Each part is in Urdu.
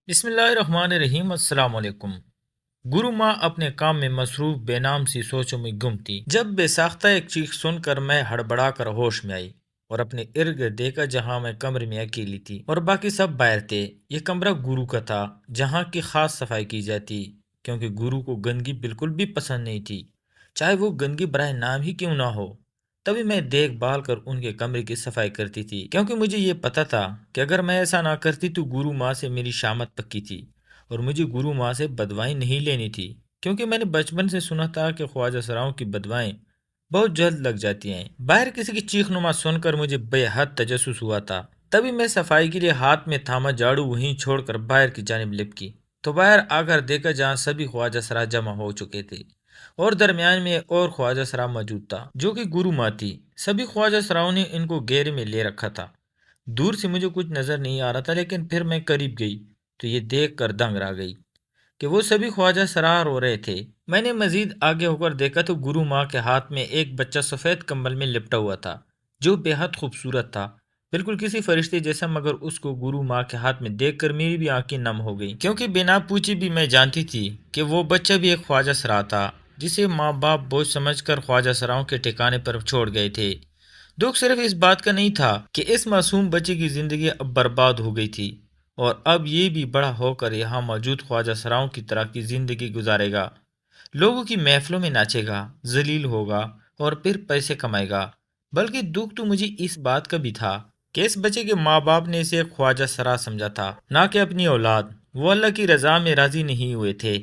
بسم اللہ الرحمن الرحیم۔ السلام علیکم۔ گرو ماں اپنے کام میں مصروف بے نام سی سوچوں میں گم تھی جب بے ساختہ ایک چیخ سن کر میں ہڑبڑا کر ہوش میں آئی اور اپنے ارد گرد دیکھا جہاں میں کمرے میں اکیلی تھی اور باقی سب باہر تھے۔ یہ کمرہ گرو کا تھا جہاں کی خاص صفائی کی جاتی کیونکہ گرو کو گندگی بالکل بھی پسند نہیں تھی، چاہے وہ گندگی برائے نام ہی کیوں نہ ہو۔ تبھی میں دیکھ بھال کر ان کے کمرے کی صفائی کرتی تھی کیونکہ مجھے یہ پتا تھا کہ اگر میں ایسا نہ کرتی تو گرو ماں سے میری شامت پکی تھی اور مجھے گرو ماں سے بدوائیں نہیں لینی تھی، کیونکہ میں نے بچپن سے سنا تھا کہ خواجہ سراؤں کی بدوائیں بہت جلد لگ جاتی ہیں۔ باہر کسی کی چیخ نما سن کر مجھے بے حد تجسس ہوا تھا، تبھی میں صفائی کے لیے ہاتھ میں تھاما جھاڑو وہیں چھوڑ کر باہر کی جانب لپکی تو باہر آ کر دیکھا جہاں سبھی خواجہ سرا جمع ہو چکے تھے اور درمیان میں اور خواجہ سرا موجود تھا جو کہ گرو ماں تھی۔ سبھی خواجہ سراؤں نے ان کو گھیرے میں لے رکھا تھا۔ دور سے مجھے کچھ نظر نہیں آ رہا تھا، لیکن پھر میں قریب گئی تو یہ دیکھ کر دنگ رہ گئی کہ وہ سبھی خواجہ سرا رو رہے تھے۔ میں نے مزید آگے ہو کر دیکھا تو گرو ماں کے ہاتھ میں ایک بچہ سفید کمبل میں لپٹا ہوا تھا جو بے حد خوبصورت تھا، بالکل کسی فرشتے جیسا، مگر اس کو گرو ماں کے ہاتھ میں دیکھ کر میری بھی آنکھیں نم ہو گئیں، کیونکہ بنا پوچھے بھی میں جانتی تھی کہ وہ بچہ بھی ایک خواجہ سرا تھا جسے ماں باپ بوجھ سمجھ کر خواجہ سراؤں کے ٹھکانے پر چھوڑ گئے تھے۔ دکھ صرف اس بات کا نہیں تھا کہ اس معصوم بچے کی زندگی اب برباد ہو گئی تھی اور اب یہ بھی بڑا ہو کر یہاں موجود خواجہ سراؤں کی طرح کی زندگی گزارے گا، لوگوں کی محفلوں میں ناچے گا، ذلیل ہوگا اور پھر پیسے کمائے گا۔ بلکہ دکھ تو مجھے اس بات کا بھی تھا کہ اس بچے کے ماں باپ نے اسے ایک خواجہ سرا سمجھا تھا، نہ کہ اپنی اولاد۔ وہ اللہ کی رضا میں راضی نہیں ہوئے تھے۔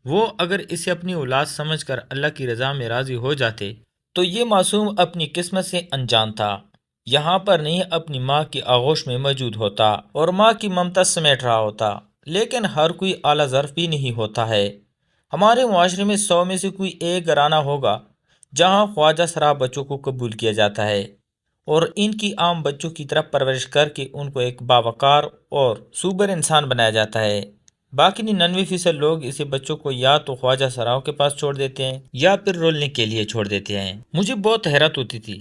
وہ اگر اسے اپنی اولاد سمجھ کر اللہ کی رضا میں راضی ہو جاتے تو یہ معصوم اپنی قسمت سے انجان تھا، یہاں پر نہیں اپنی ماں کی آغوش میں موجود ہوتا اور ماں کی ممتا سمیٹ رہا ہوتا۔ لیکن ہر کوئی اعلیٰ ظرف بھی نہیں ہوتا ہے۔ ہمارے معاشرے میں 100 میں سے کوئی ایک گھرانہ ہوگا جہاں خواجہ سرا بچوں کو قبول کیا جاتا ہے اور ان کی عام بچوں کی طرح پرورش کر کے ان کو ایک باوقار اور سوبر انسان بنایا جاتا ہے۔ باقی 99% لوگ اسے بچوں کو یا تو خواجہ سراؤں کے پاس چھوڑ دیتے ہیں یا پھر رولنے کے لیے چھوڑ دیتے ہیں۔ مجھے بہت حیرت ہوتی تھی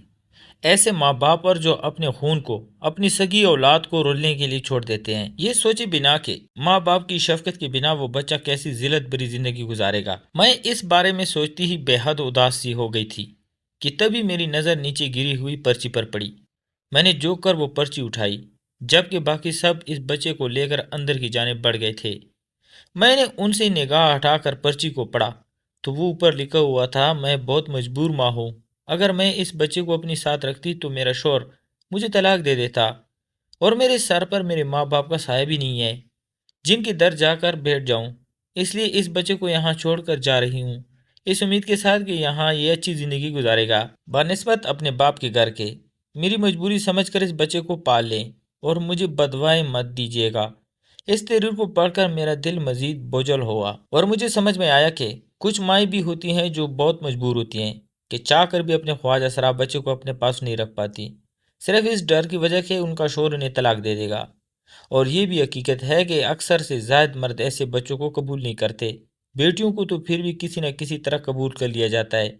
ایسے ماں باپ پر جو اپنے خون کو، اپنی سگی اولاد کو رولنے کے لیے چھوڑ دیتے ہیں، یہ سوچے بنا کہ ماں باپ کی شفقت کے بنا وہ بچہ کیسی ذلت بری زندگی گزارے گا۔ میں اس بارے میں سوچتی ہی بے حد اداس سی ہو گئی تھی کہ تبھی میری نظر نیچے گری ہوئی پرچی پر پڑی۔ میں نے جو کر وہ پرچی اٹھائی، جبکہ باقی سب اس بچے کو لے کر اندر کی جانب بڑھ گئے تھے۔ میں نے ان سے نگاہ ہٹا کر پرچی کو پڑھا تو وہ اوپر لکھا ہوا تھا، میں بہت مجبور ماں ہوں، اگر میں اس بچے کو اپنی ساتھ رکھتی تو میرا شوہر مجھے طلاق دے دیتا اور میرے سر پر میرے ماں باپ کا سایہ بھی نہیں ہے جن کے در جا کر بیٹھ جاؤں، اس لیے اس بچے کو یہاں چھوڑ کر جا رہی ہوں، اس امید کے ساتھ کہ یہاں یہ اچھی زندگی گزارے گا بنسبت اپنے باپ کے گھر کے۔ میری مجبوری سمجھ کر اس بچے کو پال لیں اور مجھے بدوائیں مت دیجیے گا۔ اس تحریر کو پڑھ کر میرا دل مزید بوجھل ہوا اور مجھے سمجھ میں آیا کہ کچھ مائیں بھی ہوتی ہیں جو بہت مجبور ہوتی ہیں کہ چاہ کر بھی اپنے خواجہ سرا بچے کو اپنے پاس نہیں رکھ پاتی، صرف اس ڈر کی وجہ کہ ان کا شوہر انہیں طلاق دے دے گا۔ اور یہ بھی حقیقت ہے کہ اکثر سے زائد مرد ایسے بچوں کو قبول نہیں کرتے، بیٹیوں کو تو پھر بھی کسی نہ کسی طرح قبول کر لیا جاتا ہے،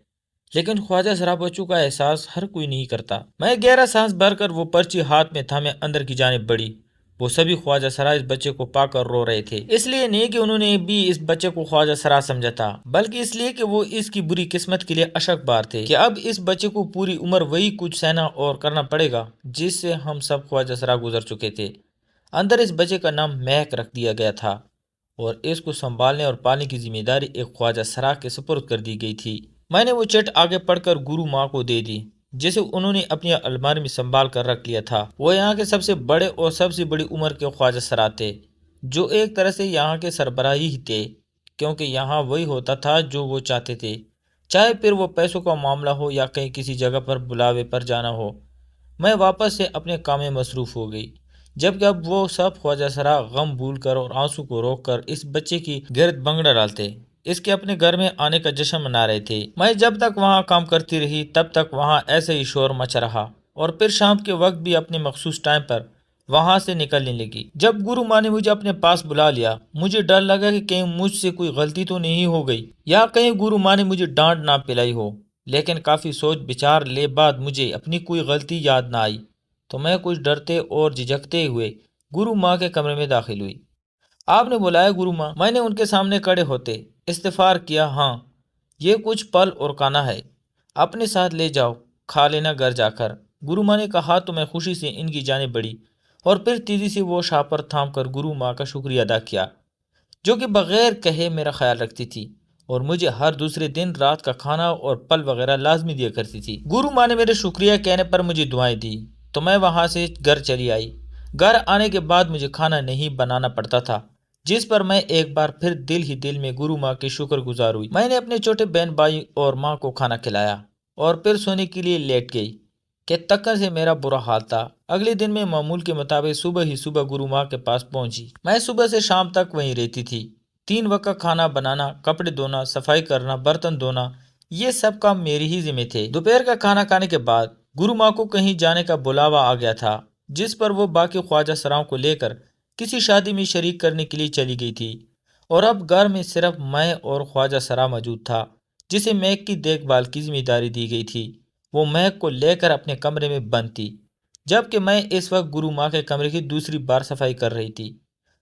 لیکن خواجہ سرا بچوں کا احساس ہر کوئی نہیں کرتا۔ میں گہرا سانس بھر کر وہ پرچی ہاتھ میں تھامے اندر کی جانب بڑھی۔ وہ سبھی خواجہ سرا اس بچے کو پا کر رو رہے تھے، اس لیے نہیں کہ انہوں نے بھی اس بچے کو خواجہ سرا سمجھا تھا، بلکہ اس لیے کہ وہ اس کی بری قسمت کے لیے اشک بار تھے کہ اب اس بچے کو پوری عمر وہی کچھ سہنا اور کرنا پڑے گا جس سے ہم سب خواجہ سرا گزر چکے تھے۔ اندر اس بچے کا نام مہک رکھ دیا گیا تھا اور اس کو سنبھالنے اور پالنے کی ذمہ داری ایک خواجہ سرا کے سپرد کر دی گئی تھی۔ میں نے وہ چٹ آگے پڑھ کر گرو ماں کو دے دی جسے انہوں نے اپنی الماری میں سنبھال کر رکھ لیا تھا۔ وہ یہاں کے سب سے بڑے اور سب سے بڑی عمر کے خواجہ سرا تھے، جو ایک طرح سے یہاں کے سربراہی ہی تھے، کیونکہ یہاں وہی ہوتا تھا جو وہ چاہتے تھے، چاہے پھر وہ پیسوں کا معاملہ ہو یا کہیں کسی جگہ پر بلاوے پر جانا ہو۔ میں واپس سے اپنے کام میں مصروف ہو گئی، جبکہ اب وہ سب خواجہ سرا غم بھول کر اور آنسو کو روک کر اس بچے کی گرد بنگڑا ڈالتے، اس کے اپنے گھر میں آنے کا جشن منا رہے تھے۔ میں جب تک وہاں کام کرتی رہی تب تک وہاں ایسے ہی شور مچ رہا اور پھر شام کے وقت بھی اپنے مخصوص ٹائم پر وہاں سے نکلنے لگی۔ جب گرو ماں نے مجھے اپنے پاس بلا لیا، مجھے ڈر لگا کہ کہیں مجھ سے کوئی غلطی تو نہیں ہو گئی یا کہیں گرو ماں نے مجھے ڈانٹ نہ پلائی ہو، لیکن کافی سوچ بچار لے بعد مجھے اپنی کوئی غلطی یاد نہ آئی تو میں کچھ ڈرتے اور جھجکتے ہوئے گرو ماں کے کمرے میں داخل ہوئی۔ آپ نے بلایا گرو ماں؟ میں نے ان کے سامنے کھڑے ہوتے استغفار کیا، ہاں یہ کچھ پل اور کانا ہے، اپنے ساتھ لے جاؤ، کھا لینا گھر جا کر۔ گرو ماں نے کہا تو میں خوشی سے ان کی جانب بڑھی اور پھر تیزی سے وہ شاپر تھام کر گرو ماں کا شکریہ ادا کیا، جو کہ بغیر کہے میرا خیال رکھتی تھی اور مجھے ہر دوسرے دن رات کا کھانا اور پل وغیرہ لازمی دیا کرتی تھی۔ گرو ماں نے میرے شکریہ کہنے پر مجھے دعائیں دی تو میں وہاں سے گھر چلی آئی۔ گھر آنے کے بعد مجھے کھانا نہیں بنانا پڑتا تھا، جس پر میں ایک بار پھر دل ہی دل میں گرو ماں کی شکر گزار ہوئی۔ میں نے اپنے چھوٹے بہن بھائی اور ماں کو کھانا کھلایا اور پھر سونے کے لیے لیٹ گئی کہ تکن سے میرا برا حال تھا۔ اگلے دن میں معمول کے مطابق صبح ہی صبح گرو ماں کے پاس پہنچی۔ میں صبح سے شام تک وہیں رہتی تھی۔ 3 وقت کھانا بنانا، کپڑے دھونا، صفائی کرنا، برتن دھونا، یہ سب کام میری ہی ذمہ تھے۔ دوپہر کا کھانا کھانے کے بعد گرو ماں کو کہیں جانے کا بلاوا آ گیا تھا، جس پر وہ باقی خواجہ سراؤں کو لے کر کسی شادی میں شریک کرنے کے لیے چلی گئی تھی، اور اب گھر میں صرف میں اور خواجہ سرا موجود تھا، جسے میک کی دیکھ بھال کی ذمہ داری دی گئی تھی۔ وہ میک کو لے کر اپنے کمرے میں بند تھی، جبکہ میں اس وقت گرو ماں کے کمرے کی دوسری بار صفائی کر رہی تھی۔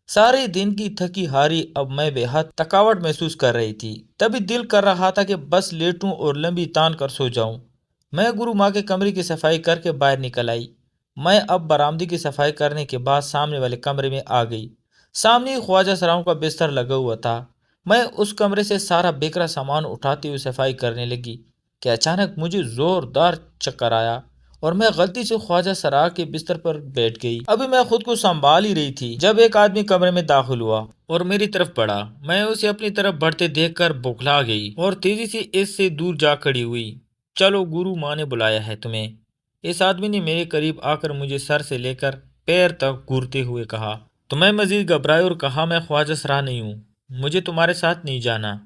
سارے دن کی تھکی ہاری اب میں بے حد تھکاوٹ محسوس کر رہی تھی، تبھی دل کر رہا تھا کہ بس لیٹوں اور لمبی تان کر سو جاؤں۔ میں گرو ماں کے کمرے کی صفائی کر کے باہر نکل آئی۔ میں اب برآمدے کی صفائی کرنے کے بعد سامنے والے کمرے میں آ گئی۔ سامنے ہی خواجہ سراؤں کا بستر لگا ہوا تھا۔ میں اس کمرے سے سارا بکھرا سامان اٹھاتے ہوئے صفائی کرنے لگی کہ اچانک مجھے زوردار چکر آیا اور میں غلطی سے خواجہ سرا کے بستر پر بیٹھ گئی۔ ابھی میں خود کو سنبھال ہی رہی تھی جب ایک آدمی کمرے میں داخل ہوا اور میری طرف بڑھا۔ میں اسے اپنی طرف بڑھتے دیکھ کر بوکھلا گئی اور تیزی سے اس سے دور جا کھڑی ہوئی۔ چلو، گرو ماں نے بلایا ہے تمہیں، اس آدمی نے میرے قریب آ کر مجھے سر سے لے کر پیر تک گھورتے ہوئے کہا۔ تو میں مزید گھبرائی اور کہا، میں خواجہ سرا نہیں ہوں، مجھے تمہارے ساتھ نہیں جانا۔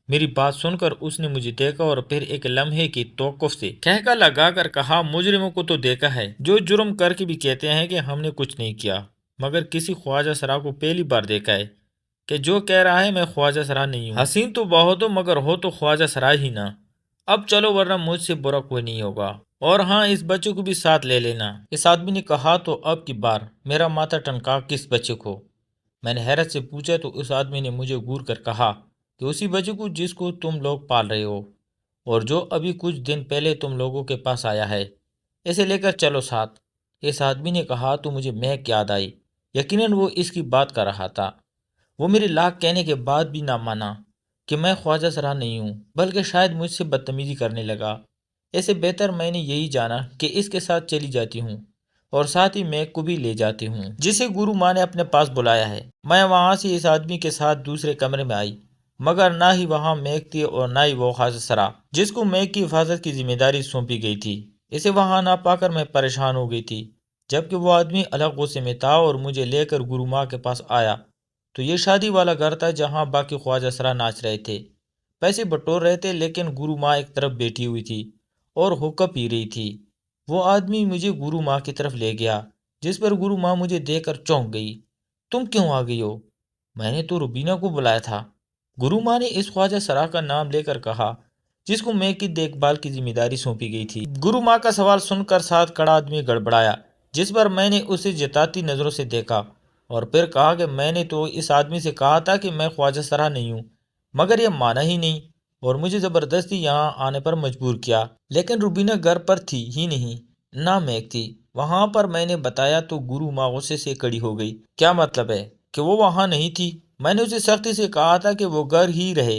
میری بات سن کر اس نے مجھے دیکھا اور پھر ایک لمحے کی توقف سے ٹھہکا لگا کر کہا، مجرموں کو تو دیکھا ہے جو جرم کر کے بھی کہتے ہیں کہ ہم نے کچھ نہیں کیا، مگر کسی خواجہ سرا کو پہلی بار دیکھا ہے کہ جو کہہ رہا ہے میں خواجہ سرا نہیں ہوں۔ حسین تو بہت ہو مگر ہو تو خواجہ سرا ہی نہ۔ اب چلو ورنہ مجھ سے برا کوئی نہیں ہوگا، اور ہاں اس بچے کو بھی ساتھ لے لینا۔ اس آدمی نے کہا تو اب کی بار میرا ماتھا ٹنکا، کس بچے کو؟ میں نے حیرت سے پوچھا تو اس آدمی نے مجھے گور کر کہا کہ اسی بچے کو جس کو تم لوگ پال رہے ہو اور جو ابھی کچھ دن پہلے تم لوگوں کے پاس آیا ہے، اسے لے کر چلو ساتھ۔ اس آدمی نے کہا تو مجھے مہک یاد آئی۔ یقیناً وہ اس کی بات کر رہا تھا۔ وہ میری لاکھ کہنے کے بعد بھی نہ مانا کہ میں خواجہ سرا نہیں ہوں، بلکہ شاید مجھ سے بدتمیزی کرنے لگا۔ اسے بہتر میں نے یہی جانا کہ اس کے ساتھ چلی جاتی ہوں اور ساتھ ہی میک کو بھی لے جاتی ہوں، جسے گرو ماں نے اپنے پاس بلایا ہے۔ میں وہاں سے اس آدمی کے ساتھ دوسرے کمرے میں آئی، مگر نہ ہی وہاں میک تھی اور نہ ہی وہ خواجہ سرا جس کو میک کی حفاظت کی ذمہ داری سونپی گئی تھی۔ اسے وہاں نہ پا کر میں پریشان ہو گئی تھی، جبکہ وہ آدمی الگ غصے میں تھا اور مجھے لے کر گرو ماں کے پاس آیا تو یہ شادی والا گھر تھا جہاں باقی خواجہ سرا ناچ رہے تھے، پیسے بٹور رہے تھے، لیکن گرو ماں ایک طرف بیٹھی ہوئی تھی اور حقہ پی رہی تھی۔ وہ آدمی مجھے گرو ماں کی طرف لے گیا، جس پر گرو ماں مجھے دیکھ کر چونک گئی۔ تم کیوں آ گئی ہو؟ میں نے تو روبینہ کو بلایا تھا، گرو ماں نے اس خواجہ سرا کا نام لے کر کہا جس کو میک کی دیکھ بھال کی ذمہ داری سونپی گئی تھی۔ گرو ماں کا سوال سن کر ساتھ کھڑا آدمی گڑبڑایا، جس پر میں نے اسے جتاتی نظروں سے دیکھا اور پھر کہا کہ میں نے تو اس آدمی سے کہا تھا کہ میں خواجہ سرا نہیں ہوں، مگر یہ مانا ہی نہیں اور مجھے زبردستی یہاں آنے پر مجبور کیا۔ لیکن روبینہ گھر پر تھی ہی نہیں، نہ میک تھی وہاں پر۔ میں نے بتایا تو گرو ماں غصے سے کھڑی ہو گئی۔ کیا مطلب ہے کہ وہ وہاں نہیں تھی؟ میں نے اسے سختی سے کہا تھا کہ وہ گھر ہی رہے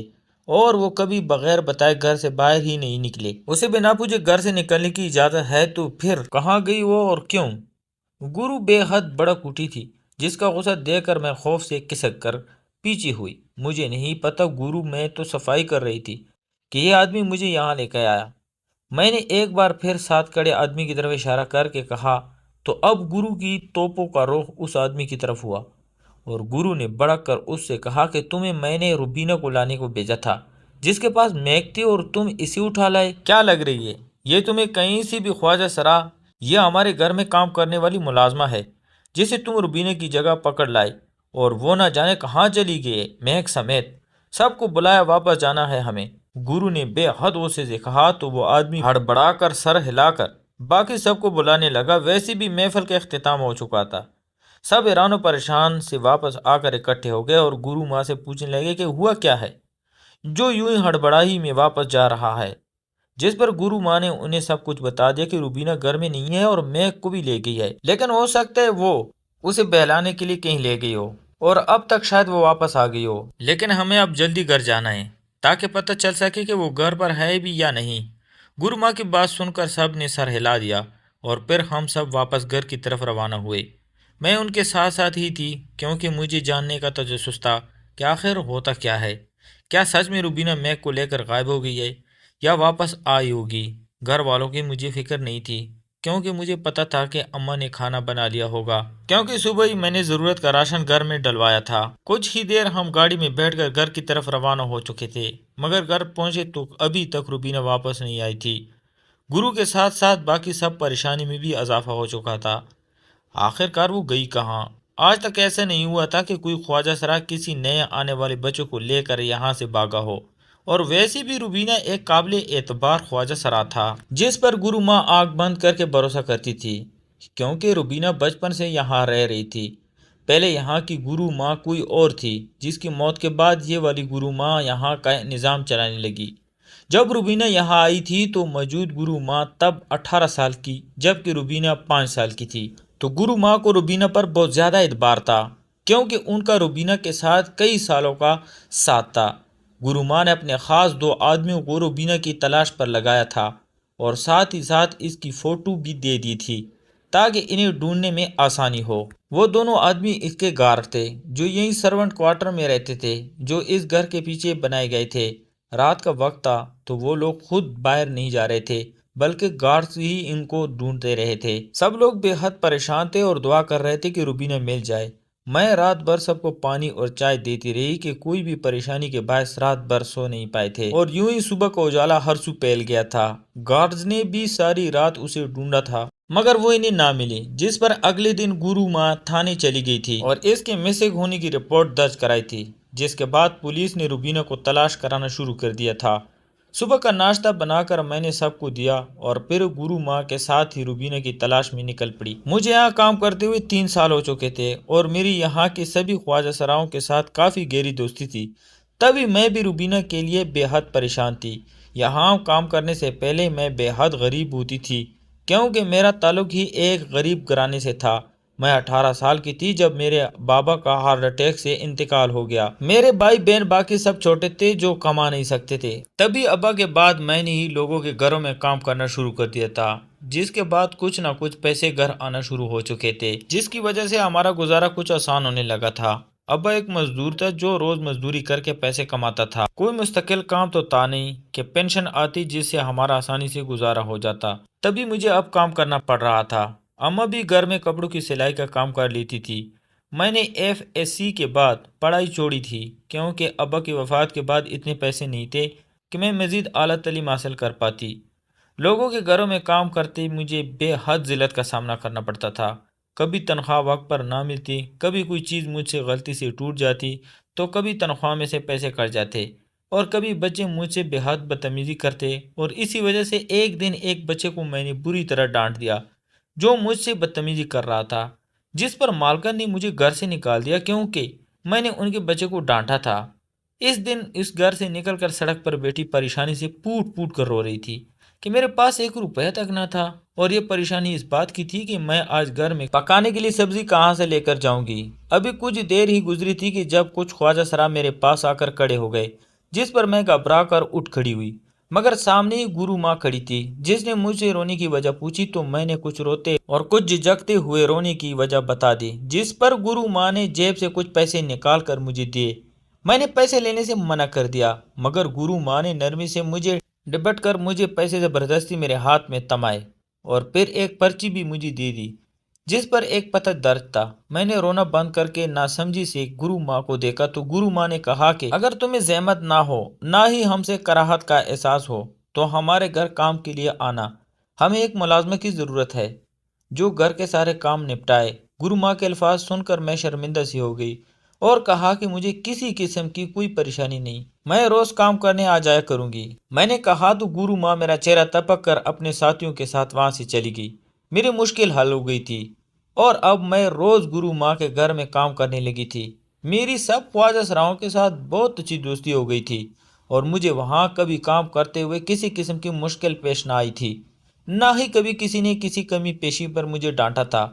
اور وہ کبھی بغیر بتائے گھر سے باہر ہی نہیں نکلے۔ اسے بنا پوچھے گھر سے نکلنے کی اجازت ہے تو پھر کہاں گئی وہ اور کیوں؟ گرو بے حد بڑک اٹھی تھی، جس کا غصہ دیکھ کر میں خوف سے کھسک کر پیچھے ہوئی۔ مجھے نہیں پتا گرو، میں تو صفائی کر رہی تھی کہ یہ آدمی مجھے یہاں لے کے آیا۔ میں نے ایک بار پھر ساتھ کھڑے آدمی کی طرف اشارہ کر کے کہا تو اب گرو کی توپوں کا رخ اس آدمی کی طرف ہوا اور گرو نے بڑک کر اس سے کہا کہ تمہیں میں نے روبینہ کو لانے کو بھیجا تھا، جس کے پاس میک تھی، اور تم اسے اٹھا لائے۔ کیا لگ رہی ہے یہ تمہیں کہیں سے بھی خواجہ سرا؟ یہ ہمارے گھر میں کام کرنے والی ملازمہ ہے جسے تم روبینہ کی جگہ پکڑ لائے، اور وہ نہ جانے کہاں چلی گئی، میک سمیت سب کو بلایا، واپس جانا ہے ہمیں۔ گرو نے بے حد غصے سے کہا تو وہ آدمی ہڑبڑا کر سر ہلا کر باقی سب کو بلانے لگا۔ ویسے بھی محفل کا اختتام ہو چکا تھا، سب حیران و پریشان سے واپس آ کر اکٹھے ہو گئے اور گرو ماں سے پوچھنے لگے کہ ہوا کیا ہے جو یوں ہی ہڑبڑاہی میں واپس جا رہا ہے، جس پر گرو ماں نے انہیں سب کچھ بتا دیا کہ روبینہ گھر میں نہیں ہے اور میک کو بھی لے گئی ہے، لیکن ہو سکتا ہے وہ اسے بہلانے کے لیے کہیں لے گئی ہو اور اب تک شاید وہ واپس آ گئی ہو، لیکن ہمیں اب جلدی گھر جانا ہے تاکہ پتہ چل سکے کہ وہ گھر پر ہے بھی یا نہیں۔ گرو ماں کی بات سن کر سب نے سر ہلا دیا اور پھر ہم سب واپس گھر کی طرف روانہ ہوئے۔ میں ان کے ساتھ ساتھ ہی تھی کیونکہ مجھے جاننے کا تجسس تھا کہ آخر ہوتا کیا ہے، کیا سچ میں روبینہ میک کو لے کر غائب ہو گئی ہے یا واپس آئی ہوگی۔ گھر والوں کی مجھے فکر نہیں تھی کیونکہ مجھے پتا تھا کہ اماں نے کھانا بنا لیا ہوگا، کیونکہ صبح ہی میں نے ضرورت کا راشن گھر میں ڈلوایا تھا۔ کچھ ہی دیر ہم گاڑی میں بیٹھ کر گھر کی طرف روانہ ہو چکے تھے، مگر گھر پہنچے تو ابھی تک روبینہ واپس نہیں آئی تھی۔ گرو کے ساتھ ساتھ باقی سب پریشانی میں بھی اضافہ ہو چکا تھا۔ آخر کار وہ گئی کہاں؟ آج تک ایسا نہیں ہوا تھا کہ کوئی خواجہ سرا کسی نئے آنے والے بچے کو لے کر یہاں سے بھاگا ہو، اور ویسے بھی روبینہ ایک قابل اعتبار خواجہ سرا تھا جس پر گرو ماں آنکھ بند کر کے بھروسہ کرتی تھی، کیونکہ روبینہ بچپن سے یہاں رہ رہی تھی۔ پہلے یہاں کی گرو ماں کوئی اور تھی جس کی موت کے بعد یہ والی گرو ماں یہاں کا نظام چلانے لگی۔ جب روبینہ یہاں آئی تھی تو موجود گرو ماں تب 18 سال کی جبکہ روبینہ 5 سال کی تھی، تو گرو ماں کو روبینہ پر بہت زیادہ اعتبار تھا کیونکہ ان کا روبینہ کے ساتھ کئی سالوں کا ساتھ تھا۔ گرو ماں نے اپنے خاص 2 آدمیوں کو روبینہ کی تلاش پر لگایا تھا اور ساتھ ہی ساتھ اس کی فوٹو بھی دے دی تھی تاکہ انہیں ڈھونڈنے میں آسانی ہو۔ وہ دونوں آدمی اس کے گارڈ تھے جو یہیں سرونٹ کوارٹر میں رہتے تھے جو اس گھر کے پیچھے بنائے گئے تھے۔ رات کا وقت تھا تو وہ لوگ خود باہر نہیں جا رہے تھے بلکہ گارڈز ہی ان کو ڈھونڈتے رہے تھے۔ سب لوگ بے حد پریشان تھے اور دعا کر رہے تھے کہ روبینہ مل جائے۔ میں رات بھر سب کو پانی اور چائے دیتی رہی کہ کوئی بھی پریشانی کے باعث رات بھر سو نہیں پائے تھے، اور یوں ہی صبح کا اجالا ہر سو پھیل گیا تھا۔ گارڈز نے بھی ساری رات اسے ڈھونڈا تھا مگر وہ انہیں نہ ملی، جس پر اگلے دن گرو ماں تھانے چلی گئی تھی اور اس کے مسنگ ہونے کی رپورٹ درج کرائی تھی، جس کے بعد پولیس نے روبینہ کو تلاش کرانا شروع کر دیا تھا۔ صبح کا ناشتہ بنا کر میں نے سب کو دیا اور پھر گرو ماں کے ساتھ ہی روبینہ کی تلاش میں نکل پڑی۔ مجھے یہاں کام کرتے ہوئے 3 سال ہو چکے تھے اور میری یہاں کے سبھی خواجہ سراؤں کے ساتھ کافی گہری دوستی تھی، تبھی میں بھی روبینہ کے لیے بے حد پریشان تھی۔ یہاں کام کرنے سے پہلے میں بے حد غریب ہوتی تھی کیونکہ میرا تعلق ہی ایک غریب گھرانے سے تھا۔ میں 18 سال کی تھی جب میرے بابا کا ہارٹ اٹیک سے انتقال ہو گیا۔ میرے بھائی بہن باقی سب چھوٹے تھے جو کما نہیں سکتے تھے، تبھی ابا کے بعد میں نے ہی لوگوں کے گھروں میں کام کرنا شروع کر دیا تھا، جس کے بعد کچھ نہ کچھ پیسے گھر آنا شروع ہو چکے تھے، جس کی وجہ سے ہمارا گزارا کچھ آسان ہونے لگا تھا۔ ابا ایک مزدور تھا جو روز مزدوری کر کے پیسے کماتا تھا، کوئی مستقل کام تو تھا نہیں کہ پینشن آتی جس سے ہمارا آسانی سے گزارا ہو جاتا، تبھی مجھے اب کام کرنا پڑ رہا تھا۔ اماں بھی گھر میں کپڑوں کی سلائی کا کام کر لیتی تھی۔ میں نے FSC کے بعد پڑھائی چھوڑی تھی کیونکہ ابا کی وفات کے بعد اتنے پیسے نہیں تھے کہ میں مزید اعلیٰ تعلیم حاصل کر پاتی۔ لوگوں کے گھروں میں کام کرتے مجھے بے حد ذلت کا سامنا کرنا پڑتا تھا، کبھی تنخواہ وقت پر نہ ملتی، کبھی کوئی چیز مجھ سے غلطی سے ٹوٹ جاتی تو کبھی تنخواہ میں سے پیسے کٹ جاتے، اور کبھی بچے مجھ سے بے حد بدتمیزی کرتے، اور اسی وجہ سے ایک دن ایک بچے کو میں نے بری طرح ڈانٹ دیا جو مجھ سے بدتمیزی کر رہا تھا، جس پر مالکن نے مجھے گھر سے نکال دیا کیونکہ میں نے ان کے بچے کو ڈانٹا تھا۔ اس دن اس گھر سے نکل کر سڑک پر بیٹھی پریشانی سے پوٹ پوٹ کر رو رہی تھی کہ میرے پاس 1 روپیہ تک نہ تھا، اور یہ پریشانی اس بات کی تھی کہ میں آج گھر میں پکانے کے لیے سبزی کہاں سے لے کر جاؤں گی۔ ابھی کچھ دیر ہی گزری تھی کہ جب کچھ خواجہ سرا میرے پاس آ کر کھڑے ہو گئے، جس پر میں گھبرا کر اٹھ کھڑی ہوئی، مگر سامنے ہی گرو ماں کھڑی تھی جس نے مجھ سے رونے کی وجہ پوچھی، تو میں نے کچھ روتے اور کچھ جھجکتے ہوئے رونے کی وجہ بتا دی، جس پر گرو ماں نے جیب سے کچھ پیسے نکال کر مجھے دیے۔ میں نے پیسے لینے سے منع کر دیا مگر گرو ماں نے نرمی سے مجھے ڈپٹ کر مجھے پیسے زبردستی میرے ہاتھ میں تمائے اور پھر ایک پرچی بھی مجھے دے دی جس پر ایک پتہ درج تھا۔ میں نے رونا بند کر کے ناسمجھی سے گرو ماں کو دیکھا تو گرو ماں نے کہا کہ اگر تمہیں زحمت نہ ہو نہ ہی ہم سے کراہت کا احساس ہو تو ہمارے گھر کام کے لیے آنا، ہمیں ایک ملازمہ کی ضرورت ہے جو گھر کے سارے کام نپٹائے۔ گرو ماں کے الفاظ سن کر میں شرمندہ سی ہو گئی اور کہا کہ مجھے کسی قسم کی کوئی پریشانی نہیں، میں روز کام کرنے آ جایا کروں گی۔ میں نے کہا تو گرو ماں میرا چہرہ تپک کر اپنے ساتھیوں کے ساتھ وہاں سے چلی گئی۔ میری مشکل حل ہو گئی تھی۔ اور اب میں روز گرو ماں کے گھر میں کام کرنے لگی تھی۔ میری سب خواجہ سراؤں کے ساتھ بہت اچھی دوستی ہو گئی تھی اور مجھے وہاں کبھی کام کرتے ہوئے کسی قسم کی مشکل پیش نہ آئی تھی، نہ ہی کبھی کسی نے کسی کمی پیشی پر مجھے ڈانٹا تھا،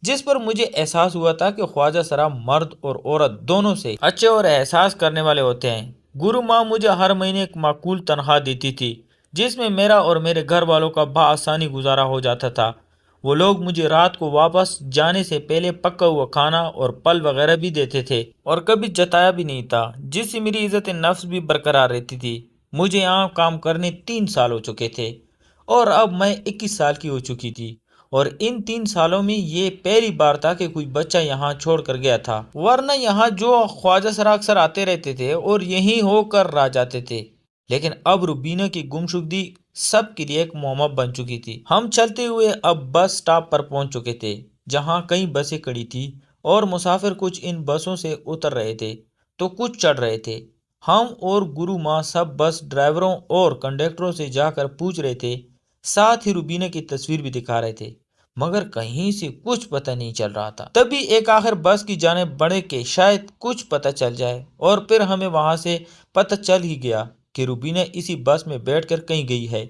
جس پر مجھے احساس ہوا تھا کہ خواجہ سرا مرد اور عورت دونوں سے اچھے اور احساس کرنے والے ہوتے ہیں۔ گرو ماں مجھے ہر مہینے ایک معقول تنخواہ دیتی تھی، جس میں میرا اور میرے گھر والوں کا بآسانی گزارا ہو جاتا تھا۔ وہ لوگ مجھے رات کو واپس جانے سے پہلے پکا ہوا کھانا اور پھل وغیرہ بھی دیتے تھے اور کبھی جتایا بھی نہیں تھا، جس سے میری عزت نفس بھی برقرار رہتی تھی۔ مجھے یہاں کام کرنے 3 سال ہو چکے تھے اور اب میں 21 سال کی ہو چکی تھی، اور ان 3 سالوں میں یہ پہلی بار تھا کہ کوئی بچہ یہاں چھوڑ کر گیا تھا، ورنہ یہاں جو خواجہ سرا اکثر آتے رہتے تھے اور یہیں ہو کر رہ جاتے تھے۔ لیکن اب روبینہ کی گمشدگی سب کے لیے ایک معمہ بن چکی تھی۔ ہم چلتے ہوئے اب بس سٹاپ پر پہنچ چکے تھے، جہاں کئی بسیں کھڑی تھی اور مسافر کچھ ان بسوں سے اتر رہے تھے تو کچھ چڑھ رہے تھے۔ ہم اور گرو ماں سب بس ڈرائیوروں اور کنڈکٹروں سے جا کر پوچھ رہے تھے، ساتھ ہی روبینہ کی تصویر بھی دکھا رہے تھے، مگر کہیں سے کچھ پتہ نہیں چل رہا تھا۔ تبھی ایک آخر بس کی جانب بڑھے کہ شاید کچھ پتہ چل جائے، اور پھر ہمیں وہاں سے پتہ چل ہی گیا کہ روبینہ اسی بس میں بیٹھ کر کہیں گئی ہے۔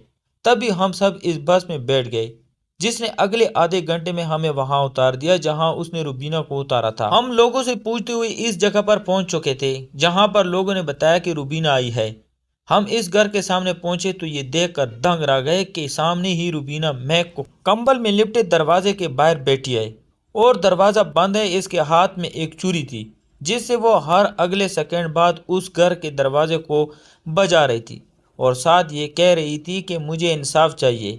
تبھی ہم سب اس بس میں بیٹھ گئے، جس نے اگلے آدھے گھنٹے میں ہمیں وہاں اتار دیا جہاں اس نے روبینہ کو اتارا تھا۔ ہم لوگوں سے پوچھتے ہوئے اس جگہ پر پہنچ چکے تھے جہاں پر لوگوں نے بتایا کہ روبینہ آئی ہے۔ ہم اس گھر کے سامنے پہنچے تو یہ دیکھ کر دنگ رہ گئے کہ سامنے ہی روبینہ میک کو کمبل میں لپٹے دروازے کے باہر بیٹھی ہے، اور دروازہ بند ہے۔ اس کے ہاتھ میں ایک چوری تھی، جس سے وہ ہر اگلے سیکنڈ بعد اس گھر کے دروازے کو بجا رہی تھی، اور ساتھ یہ کہہ رہی تھی کہ مجھے انصاف چاہیے،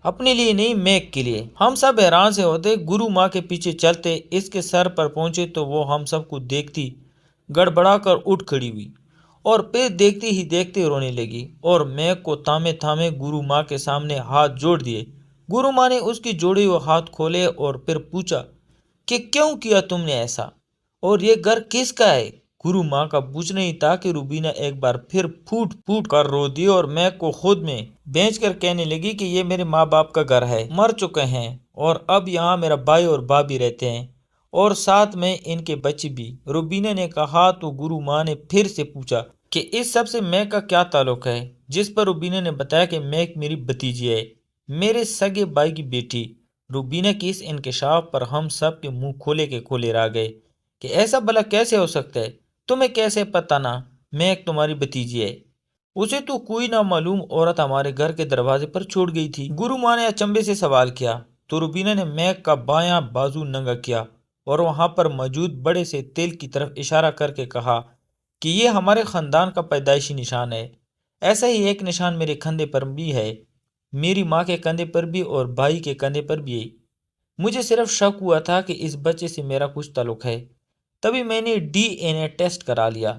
اپنے لیے نہیں میک کے لیے۔ ہم سب حیران سے ہوتے گرو ماں کے پیچھے چلتے اس کے سر پر پہنچے تو وہ ہم سب کو دیکھتی گڑبڑا کر اٹھ کھڑی ہوئی، اور پھر دیکھتے ہی دیکھتے رونے لگی اور میک کو تھامے تھامے گرو ماں کے سامنے ہاتھ جوڑ دیے۔ گرو ماں نے اس کی جوڑے ہوئے ہاتھ کھولے اور پھر پوچھا کہ کیوں کیا تم نے ایسا، اور یہ گھر کس کا ہے؟ گرو ماں کا پوچھنا ہی تھا کہ روبینہ ایک بار پھر پھوٹ پھوٹ کر رو دی اور میک کو خود میں بھیج کر کہنے لگی کہ یہ میرے ماں باپ کا گھر ہے، مر چکے ہیں، اور اب یہاں میرا بھائی اور بھابھی رہتے ہیں، اور ساتھ میں ان کے بچے بھی۔ روبینہ نے کہا تو گرو ماں نے پھر سے پوچھا کہ اس سب سے میک کا کیا تعلق ہے، جس پر روبینہ نے بتایا کہ میک میری بھتیجی ہے، میرے سگے بھائی کی بیٹی۔ روبینہ کی اس انکشاف پر ہم سب کے منہ کھولے کے کھولے رہ گئے کہ ایسا بھلا کیسے ہو سکتا ہے؟ تمہیں کیسے پتہ نہ میک تمہاری بھتیجی ہے؟ اسے تو کوئی نامعلوم عورت ہمارے گھر کے دروازے پر چھوڑ گئی تھی۔ گرو ماں نے اچنبھے سے سوال کیا تو روبینہ نے میک کا بایاں بازو ننگا کیا اور وہاں پر موجود بڑے سے تل کی طرف اشارہ کر کے کہا کہ یہ ہمارے خاندان کا پیدائشی نشان ہے، ایسا ہی ایک نشان میرے کندھے پر بھی ہے، میری ماں کے کندھے پر بھی اور بھائی کے کندھے پر بھی ہے۔ مجھے صرف شک ہوا تھا کہ اس بچے سے میرا کچھ تعلق ہے، تبھی میں نے DNA ٹیسٹ کرا لیا،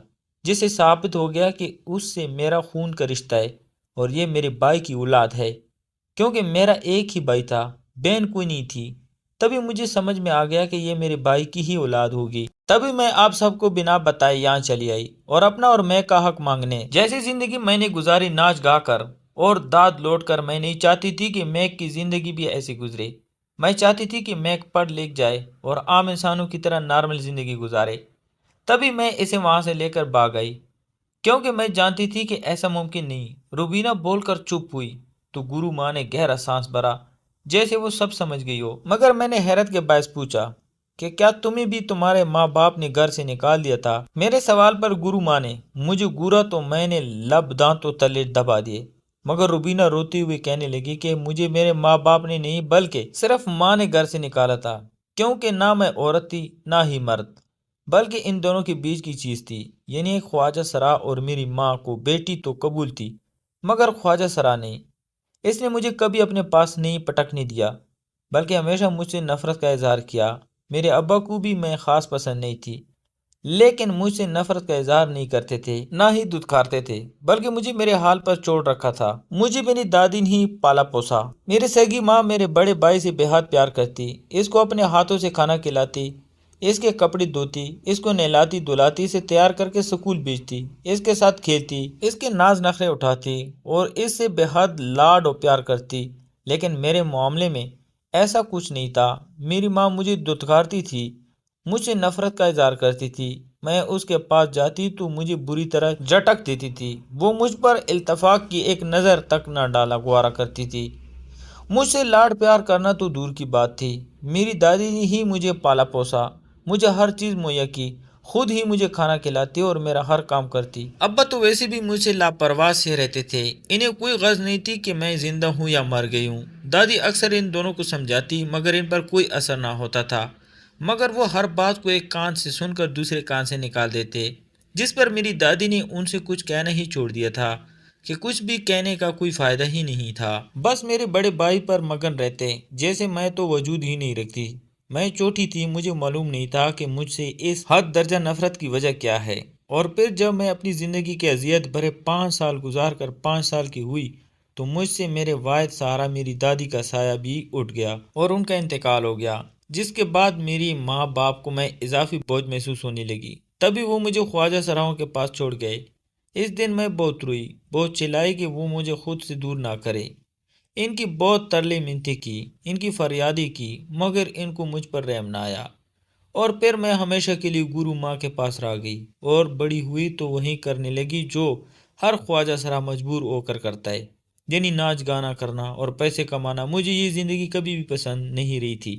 جس سے ثابت ہو گیا کہ اس سے میرا خون کا رشتہ ہے اور یہ میرے بھائی کی اولاد ہے، کیونکہ میرا ایک ہی بھائی تھا، بہن کوئی نہیں تھی۔ تبھی مجھے سمجھ میں آ گیا کہ یہ میرے بھائی کی ہی اولاد ہوگی۔ تبھی میں آپ سب کو بنا بتائے یہاں چلی آئی اور اپنا اور میں کا حق مانگنے۔ جیسی زندگی میں نے گزاری ناچ گا کر اور داد لوٹ کر، میں نہیں چاہتی تھی کہ میک کی زندگی بھی ایسی گزرے۔ میں چاہتی تھی کہ میک پڑھ لکھ جائے اور عام انسانوں کی طرح نارمل زندگی گزارے۔ تبھی میں اسے وہاں سے لے کر بھاگ آئی، کیونکہ میں جانتی تھی کہ ایسا ممکن نہیں۔ روبینہ بول کر چپ ہوئی تو گرو ماں نے گہرا سانس بھرا، جیسے وہ سب سمجھ گئی ہو، مگر میں نے حیرت کے باعث پوچھا کہ کیا تمہیں بھی تمہارے ماں باپ نے گھر سے نکال دیا تھا؟ میرے سوال پر گرو ماں نے مجھے گورا تو میں نے لب دانتوں تلے دبا دیے، مگر روبینہ روتی ہوئی کہنے لگی کہ مجھے میرے ماں باپ نے نہیں بلکہ صرف ماں نے گھر سے نکالا تھا، کیونکہ نہ میں عورت تھی نہ ہی مرد، بلکہ ان دونوں کے بیچ کی چیز تھی، یعنی خواجہ سرا اور میری ماں کو بیٹی تو قبول تھی مگر خواجہ سرا نہیں۔ اس نے مجھے کبھی اپنے پاس نہیں پٹکنے دیا، بلکہ ہمیشہ مجھ سے نفرت کا اظہار کیا۔ میرے ابا کو بھی میں خاص پسند نہیں تھی، لیکن مجھ سے نفرت کا اظہار نہیں کرتے تھے، نہ ہی دھتکارتے تھے، بلکہ مجھے میرے حال پر چھوڑ رکھا تھا۔ مجھے میری دادی نے ہی پالا پوسا۔ میری سگی ماں میرے بڑے بھائی سے بے حد پیار کرتی، اس کو اپنے ہاتھوں سے کھانا کھلاتی، اس کے کپڑے دھوتی، اس کو نہلاتی دھلاتی، اسے تیار کر کے سکول بھیجتی، اس کے ساتھ کھیلتی، اس کے ناز نخرے اٹھاتی اور اس سے بے حد لاڈ و پیار کرتی۔ لیکن میرے معاملے میں ایسا کچھ نہیں تھا۔ میری ماں مجھے دھتکارتی تھی، مجھ سے نفرت کا اظہار کرتی تھی۔ میں اس کے پاس جاتی تو مجھے بری طرح جھٹک دیتی تھی۔ وہ مجھ پر التفاق کی ایک نظر تک نہ ڈالا گوارا کرتی تھی۔ مجھ سے لاڈ پیار کرنا تو دور کی بات تھی۔ میری دادی نے ہی مجھے پالا پوسا، مجھے ہر چیز مہیا کی، خود ہی مجھے کھانا کھلاتی اور میرا ہر کام کرتی۔ ابا تو ویسے بھی مجھ سے لاپرواہ سے رہتے تھے، انہیں کوئی غرض نہیں تھی کہ میں زندہ ہوں یا مر گئی ہوں۔ دادی اکثر ان دونوں کو سمجھاتی مگر ان پر کوئی اثر نہ ہوتا تھا، مگر وہ ہر بات کو ایک کان سے سن کر دوسرے کان سے نکال دیتے، جس پر میری دادی نے ان سے کچھ کہنا ہی چھوڑ دیا تھا کہ کچھ بھی کہنے کا کوئی فائدہ ہی نہیں تھا، بس میرے بڑے بھائی پر مگن رہتے جیسے میں تو وجود ہی نہیں رکھتی۔ میں چھوٹی تھی، مجھے معلوم نہیں تھا کہ مجھ سے اس حد درجہ نفرت کی وجہ کیا ہے، اور پھر جب میں اپنی زندگی کے اذیت بھرے 5 سال گزار کر 5 سال کی ہوئی تو مجھ سے میرے واحد سہارا میری دادی کا سایہ بھی اٹھ گیا اور ان کا انتقال ہو گیا، جس کے بعد میری ماں باپ کو میں اضافی بوجھ محسوس ہونے لگی۔ تبھی وہ مجھے خواجہ سراہوں کے پاس چھوڑ گئے۔ اس دن میں بہت روئی، بہت چلائی کہ وہ مجھے خود سے دور نہ کرے۔ ان کی بہت ترلے منتیں کی، ان کی فریادی کی، مگر ان کو مجھ پر رحم نہ آیا، اور پھر میں ہمیشہ کے لیے گرو ماں کے پاس رہ گئی اور بڑی ہوئی تو وہیں کرنے لگی جو ہر خواجہ سرا مجبور ہو کر کرتا ہے، یعنی ناچ گانا کرنا اور پیسے کمانا۔ مجھے یہ زندگی کبھی بھی پسند نہیں رہی تھی،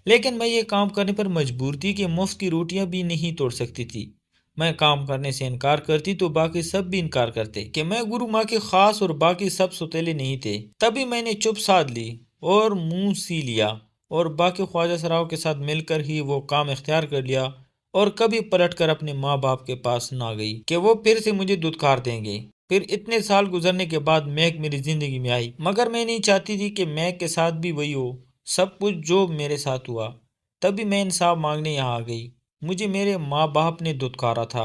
لیکن میں یہ کام کرنے پر مجبور تھی کہ مفت کی روٹیاں بھی نہیں توڑ سکتی تھی۔ میں کام کرنے سے انکار کرتی تو باقی سب بھی انکار کرتے کہ میں گرو ماں کے خاص اور باقی سب ستیلے نہیں تھے۔ تبھی میں نے چپ سادھ لی اور منہ سی لیا اور باقی خواجہ سراؤں کے ساتھ مل کر ہی وہ کام اختیار کر لیا، اور کبھی پلٹ کر اپنے ماں باپ کے پاس نہ گئی کہ وہ پھر سے مجھے دھتکار دیں گے۔ پھر اتنے سال گزرنے کے بعد مہک میری زندگی میں آئی، مگر میں نہیں چاہتی تھی کہ مہک کے ساتھ بھی وہی ہو سب کچھ جو میرے ساتھ ہوا۔ تبھی میں انصاف مانگنے یہاں آ گئی۔ مجھے میرے ماں باپ نے دھتکارا تھا،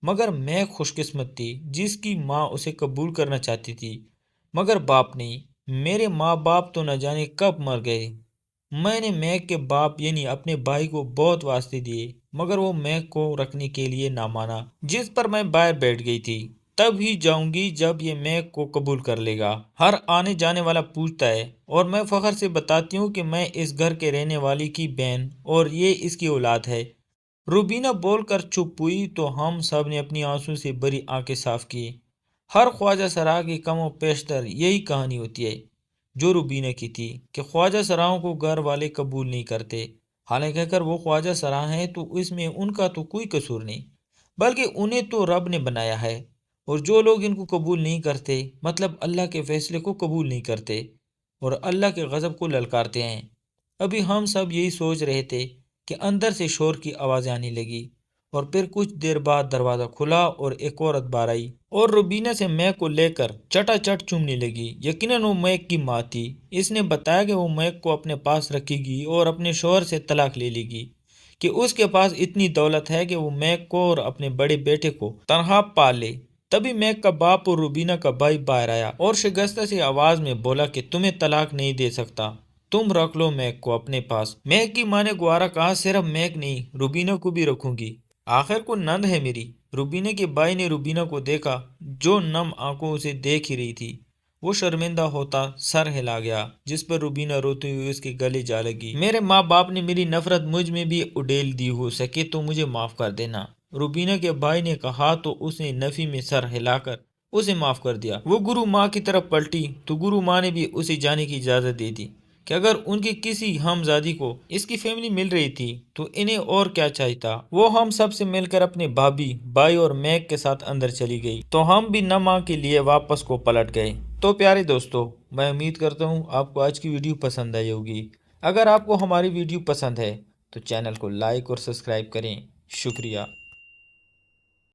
مگر میں خوش قسمت تھی جس کی ماں اسے قبول کرنا چاہتی تھی، مگر باپ نہیں۔ میرے ماں باپ تو نہ جانے کب مر گئے۔ میں نے مہک کے باپ یعنی اپنے بھائی کو بہت واسطے دیے، مگر وہ مہک کو رکھنے کے لیے نہ مانا، جس پر میں باہر بیٹھ گئی تھی۔ تب ہی جاؤں گی جب یہ مہک کو قبول کر لے گا۔ ہر آنے جانے والا پوچھتا ہے، اور میں فخر سے بتاتی ہوں کہ میں اس گھر کے رہنے والی کی بہن اور یہ اس کی اولاد ہے۔ روبینہ بول کر چپ ہوئی تو ہم سب نے اپنی آنسوں سے بھری آنکھیں صاف کی۔ ہر خواجہ سرا کی کم و پیشتر یہی کہانی ہوتی ہے جو روبینہ کی تھی کہ خواجہ سراؤں کو گھر والے قبول نہیں کرتے، حالانکہ اگر وہ خواجہ سرا ہیں تو اس میں ان کا تو کوئی قصور نہیں، بلکہ انہیں تو رب نے بنایا ہے، اور جو لوگ ان کو قبول نہیں کرتے مطلب اللہ کے فیصلے کو قبول نہیں کرتے اور اللہ کے غضب کو للکارتے ہیں۔ ابھی ہم سب یہی سوچ رہے تھے کہ اندر سے شور کی آوازیں آنے لگی، اور پھر کچھ دیر بعد دروازہ کھلا اور ایک عورت باہر آئی اور روبینہ سے مہک کو لے کر چٹا چٹ چومنے لگی۔ یقیناً وہ مہک کی ماں تھی۔ اس نے بتایا کہ وہ مہک کو اپنے پاس رکھے گی اور اپنے شوہر سے طلاق لے لے گی، کہ اس کے پاس اتنی دولت ہے کہ وہ مہک کو اور اپنے بڑے بیٹے کو تنہا پال لے۔ تبھی مہک کا باپ اور روبینہ کا بھائی باہر آیا اور شگفتہ سی آواز میں بولا کہ تمہیں طلاق نہیں دے سکتا، تم رکھ لو مہک کو اپنے پاس۔ مہک کی ماں نے گوارا کہا، صرف مہک نہیں، روبینہ کو بھی رکھوں گی، آخر کو نند ہے میری۔ روبینہ کے بھائی نے روبینہ کو دیکھا جو نم آنکھوں اسے دیکھ ہی رہی تھی۔ وہ شرمندہ ہوتا سر ہلا گیا، جس پر روبینہ روتے ہوئے اس کے گلے جا لگی۔ میرے ماں باپ نے میری نفرت مجھ میں بھی اڈیل دی، ہو سکے تو مجھے معاف کر دینا، روبینہ کے بھائی نے کہا تو اس نے نفی میں سر ہلا کر اسے معاف کر دیا۔ وہ گرو ماں کی طرف پلٹی تو گرو ماں نے بھی اسے جانے کی اجازت دے دی کہ اگر ان کی کسی ہمزادی کو اس کی فیملی مل رہی تھی تو انہیں اور کیا چاہیے۔ وہ ہم سب سے مل کر اپنے بھابھی، بھائی اور مہک کے ساتھ اندر چلی گئی تو ہم بھی نہ ماں کے لیے واپس کو پلٹ گئے۔ تو پیارے دوستو، میں امید کرتا ہوں آپ کو آج کی ویڈیو پسند آئی ہوگی۔ اگر آپ کو ہماری ویڈیو پسند ہے تو چینل کو لائک اور سبسکرائب کریں۔ شکریہ۔